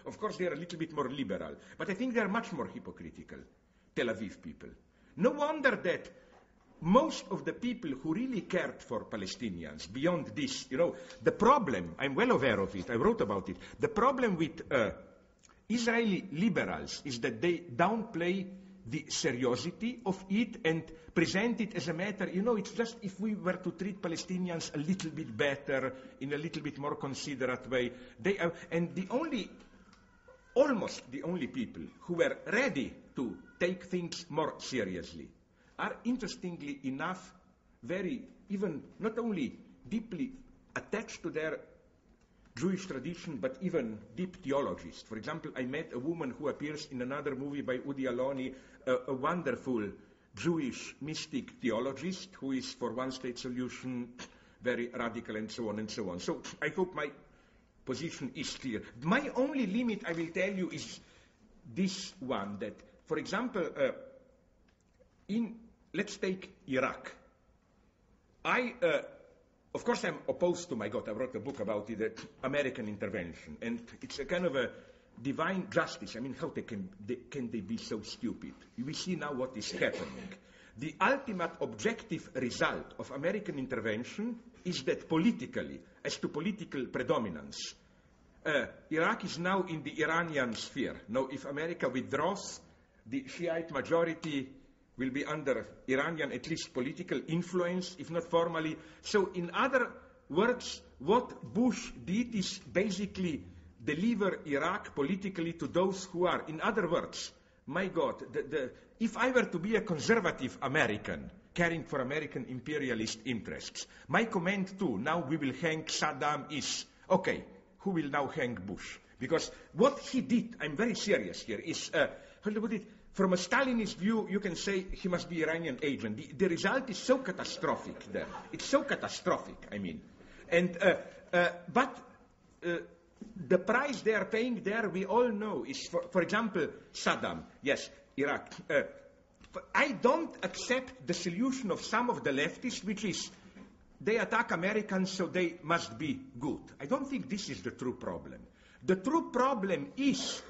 Of course, they are a little bit more liberal, but I think they are much more hypocritical, Tel Aviv people. No wonder that most of the people who really cared for Palestinians, beyond this, the problem, I'm well aware of it, I wrote about it, the problem with Israeli liberals is that they downplay the seriosity of it and present it as a matter, it's just if we were to treat Palestinians a little bit better, in a little bit more considerate way. And almost the only people who were ready to take things more seriously are, interestingly enough, even not only deeply attached to their Jewish tradition, but even deep theologists. For example, I met a woman who appears in another movie by Udi Aloni, a wonderful Jewish mystic theologist who is for one-state solution, very radical, and so on and so on. So I hope my position is clear. My only limit, I will tell you, is this one, that, for example, let's take Iraq. Of course, I'm opposed to, I wrote a book about it, American intervention, and it's a kind of a divine justice. I mean, how can they be so stupid? We see now what is happening. The ultimate objective result of American intervention is that politically, as to political predominance, Iraq is now in the Iranian sphere. Now, if America withdraws, the Shiite majority will be under Iranian, at least political influence, if not formally. So, in other words, what Bush did is basically deliver Iraq politically to those who are. In other words, my God, if I were to be a conservative American, caring for American imperialist interests, my comment too, now we will hang Saddam, is, okay, who will now hang Bush? Because what he did, I'm very serious here, is, how to put it, from a Stalinist view, you can say he must be Iranian agent. The result is so catastrophic there. It's so catastrophic, I mean. And, but the price they are paying there, we all know, is, for example, Saddam, yes, Iraq. I don't accept the solution of some of the leftists, which is they attack Americans, so they must be good. I don't think this is the true problem. The true problem is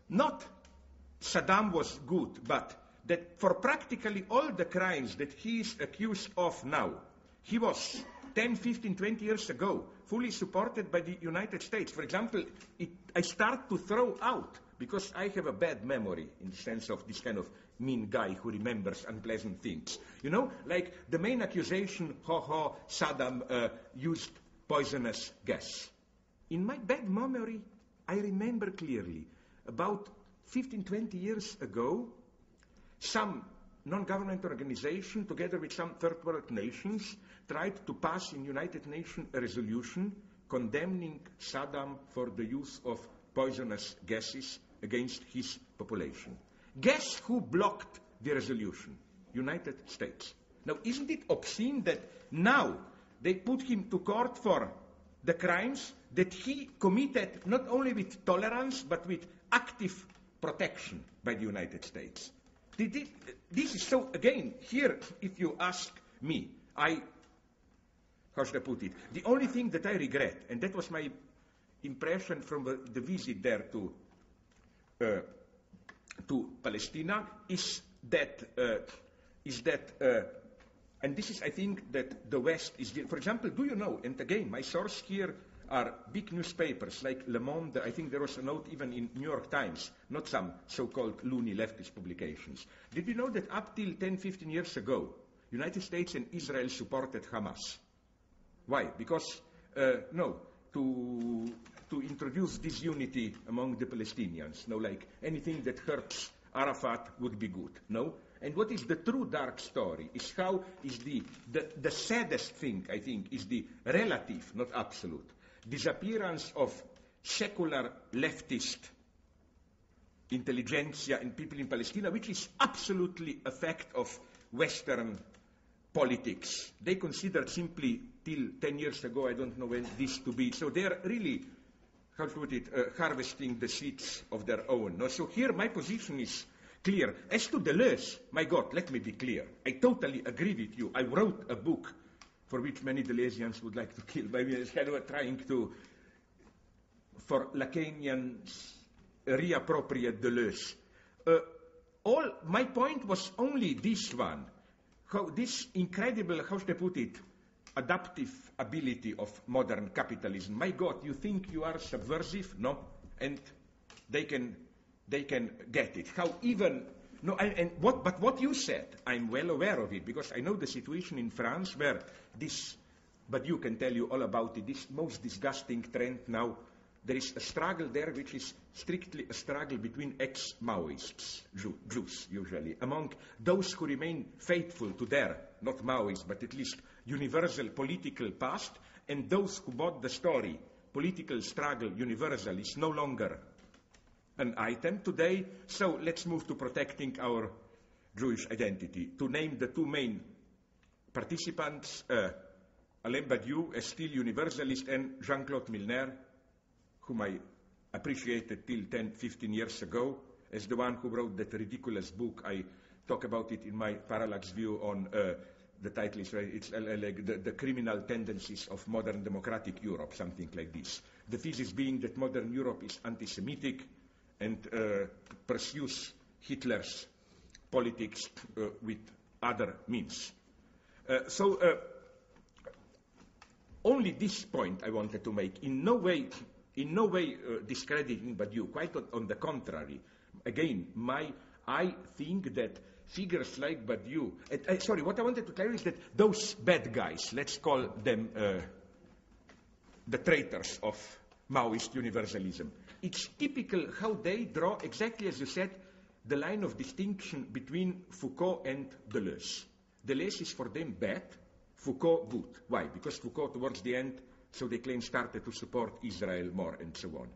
not Saddam was good, but that for practically all the crimes that he is accused of now, he was 10, 15, 20 years ago fully supported by the United States. For example, I start to throw out, because I have a bad memory in the sense of this kind of mean guy who remembers unpleasant things. Like the main accusation, Saddam used poisonous gas. In my bad memory, I remember clearly about 15, 20 years ago, some non-government organization, together with some third world nations, tried to pass in United Nations a resolution condemning Saddam for the use of poisonous gases against his population. Guess who blocked the resolution? United States. Now, isn't it obscene that now they put him to court for the crimes that he committed not only with tolerance, but with active protection by the United States? This is so, again, here, if you ask me, how should I put it? The only thing that I regret, and that was my impression from the visit there to Palestine, is that, and this is, I think, that the West is, for example, do you know, and again, my source here are big newspapers like Le Monde. I think there was a note even in New York Times, not some so-called loony leftist publications. Did you know that up till 10, 15 years ago, United States and Israel supported Hamas? Why? Because, to introduce disunity among the Palestinians. Like anything that hurts Arafat would be good. No? And what is the true dark story is how is the saddest thing, I think, is the relative, not absolute, disappearance of secular leftist intelligentsia and people in Palestine, which is absolutely a fact of Western politics. They considered simply till 10 years ago, I don't know when, this to be. So they're really, how to put it, harvesting the seeds of their own. No? So here my position is clear. As to Deleuze, my God, let me be clear. I totally agree with you. I wrote a book for which many Deleuzians would like to kill. Maybe it's kind of trying to, for Lacanians, reappropriate Deleuze. My point was only this one. How this incredible, how should I put it, adaptive ability of modern capitalism. My God, you think you are subversive? No? And they can get it. How even, no, but what you said, I'm well aware of it, because I know the situation in France where this, but you can tell you all about it, this most disgusting trend now. There is a struggle there which is strictly a struggle between ex-Maoists, Jews usually, among those who remain faithful to their, not Maoist, but at least universal political past, and those who bought the story, political struggle universal is no longer an item today, so let's move to protecting our Jewish identity. To name the two main participants, Alain Badiou, a still universalist, and Jean-Claude Milner, whom I appreciated till 10, 15 years ago, as the one who wrote that ridiculous book. I talk about it in my parallax view on the title is right. It's like the criminal tendencies of modern democratic Europe, something like this. The thesis being that modern Europe is anti-Semitic and pursues Hitler's politics with other means. Only this point I wanted to make. In no way discrediting Badiou, quite on the contrary. Again, I think that figures like Badiou, what I wanted to clarify is that those bad guys, let's call them the traitors of Maoist universalism, it's typical how they draw, exactly as you said, the line of distinction between Foucault and Deleuze. Deleuze is for them bad, Foucault good. Why? Because Foucault, towards the end, so they claim, started to support Israel more, and so on.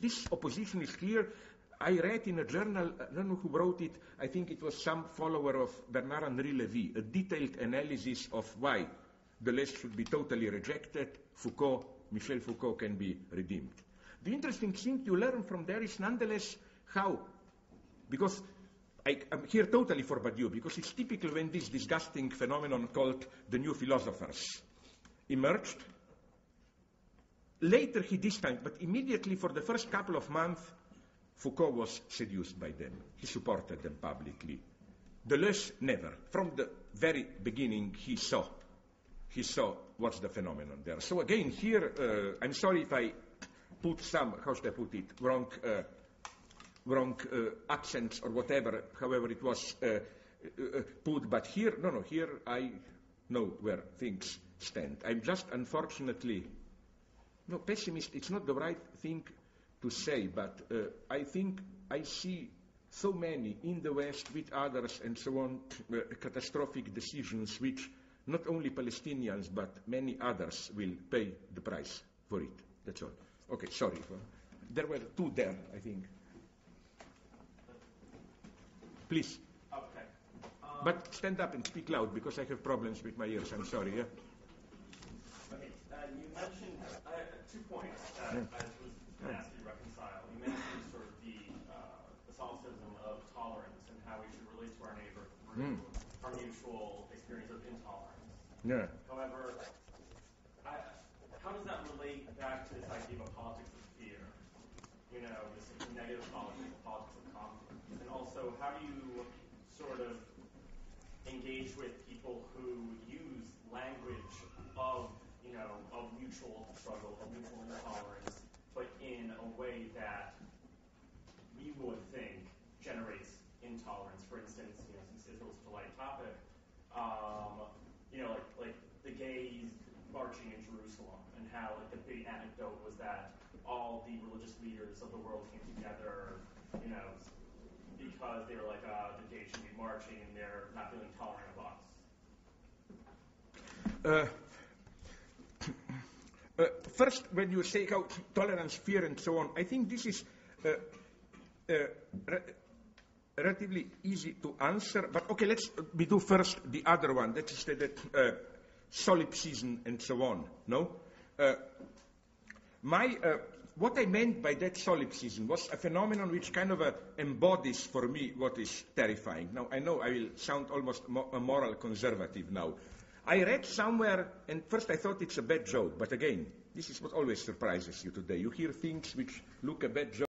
This opposition is clear. I read in a journal, I don't know who wrote it, I think it was some follower of Bernard-Henri Lévy, a detailed analysis of why Deleuze should be totally rejected, Michel Foucault can be redeemed. The interesting thing you learn from there is nonetheless how, because I'm here totally for Badiou, because it's typical when this disgusting phenomenon called the new philosophers emerged. Later he distanced, but immediately for the first couple of months, Foucault was seduced by them. He supported them publicly. Deleuze never. From the very beginning, he saw what's the phenomenon there. So again, here, I'm sorry if I put some, how should I put it, wrong accents or whatever, however it was put, but here, here I know where things stand. I'm just unfortunately, pessimist, it's not the right thing to say, but I think I see so many in the West with others and so on, catastrophic decisions which not only Palestinians but many others will pay the price for it. That's all. Okay, sorry. There were two there, I think. Please. Okay. But stand up and speak loud because I have problems with my ears. I'm sorry, yeah? Okay. You mentioned 2 points that I was going to ask you to reconcile. You mentioned sort of the solipsism of tolerance and how we should relate to our neighbor through our mutual experience of intolerance. Yeah. However, how does that relate back to this idea of a politics of fear? This negative politics, the politics of conflict. And also, how do you sort of engage with people who use language of mutual struggle, of mutual intolerance, but in a way that we would think generates intolerance? For instance, since Israel is such a light topic, like the gays marching in Jerusalem, and how the big anecdote was that all the religious leaders of the world came together, because they were like, the gays should be marching and they're not feeling tolerant of us. First, when you say how tolerance, fear, and so on, I think this is relatively easy to answer. But okay, we do first the other one. That is that solipsism and so on. No, what I meant by that solipsism was a phenomenon which kind of embodies for me what is terrifying. Now, I know I will sound almost a moral conservative now. I read somewhere, and first I thought it's a bad joke, but again, this is what always surprises you today. You hear things which look a bad joke.